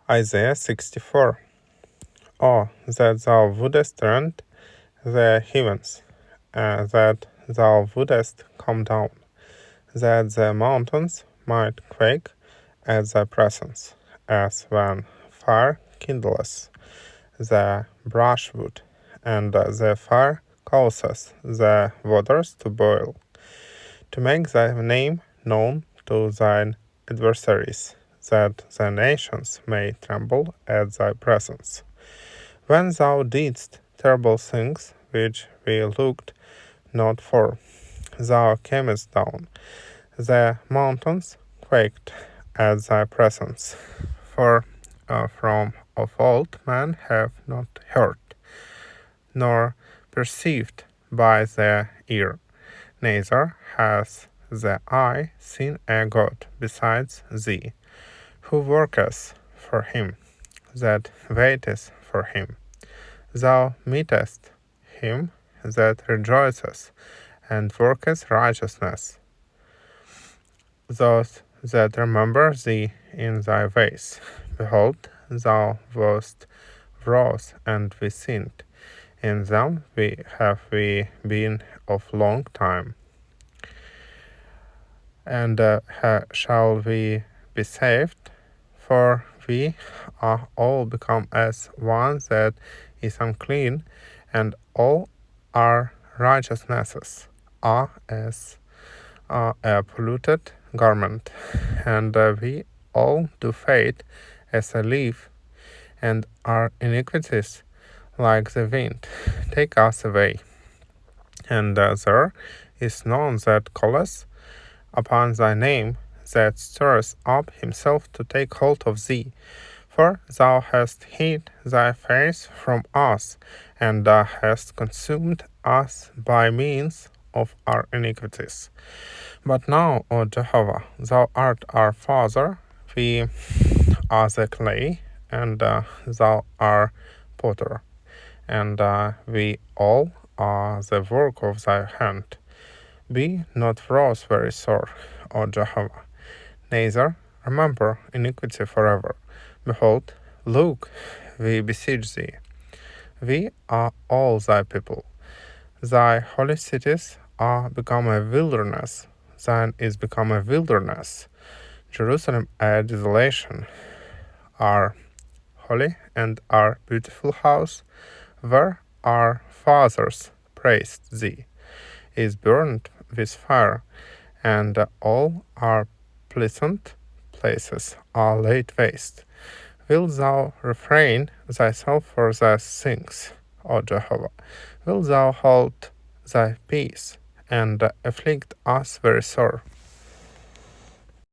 Isaiah 64. Oh, that thou wouldest rend the heavens, that thou wouldest come down, that the mountains might quake at thy presence, as when fire kindles the brushwood, and the fire causes the waters to boil, to make thy name known to thine adversaries, that the nations may tremble at thy presence. When thou didst terrible things which we looked not for, thou camest down, the mountains quaked at thy presence. For from of old men have not heard, nor perceived by the ear, neither hath the eye seen a God besides thee, who worketh for him, that waiteth for him. Thou meetest him that rejoiceth, and worketh righteousness, those that remember thee in thy ways. Behold, thou wast wroth, and we sinned. In them have we been of long time. And shall we be saved? For we are all become as one that is unclean, and all our righteousnesses are as a polluted garment, and we all do fade as a leaf, and our iniquities like the wind take us away. And there is none that calleth upon thy name, that stirreth up himself to take hold of thee. For thou hast hid thy face from us, and thou hast consumed us by means of our iniquities. But now, O Jehovah, thou art our Father, we are the clay, and thou art potter, and we all are the work of thy hand. Be not wroth very sore, O Jehovah, neither remember iniquity forever. Behold, look, we beseech thee. We are all thy people. Thy holy cities are become a wilderness. Zion is become a wilderness. Jerusalem a desolation. Our holy and our beautiful house, where our fathers praised thee, is burned with fire, and all our pleasant places are laid waste. Wilt thou refrain thyself for these things, O Jehovah? Wilt thou hold thy peace, and afflict us very sore?